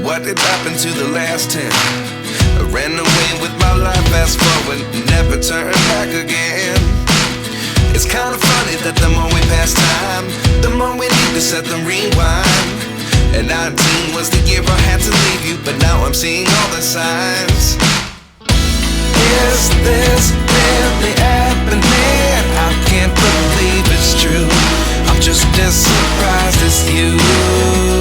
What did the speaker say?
what did happen to the last 10? I ran away with my life, fast forward, never turn back again. It's kind of funny that the more we pass time, the more we need to set the rewind. And 19 was the year I had to leave you, but now I'm seeing all the signs. Is this really happening? I can't believe it's true. I'm just as surprised as you.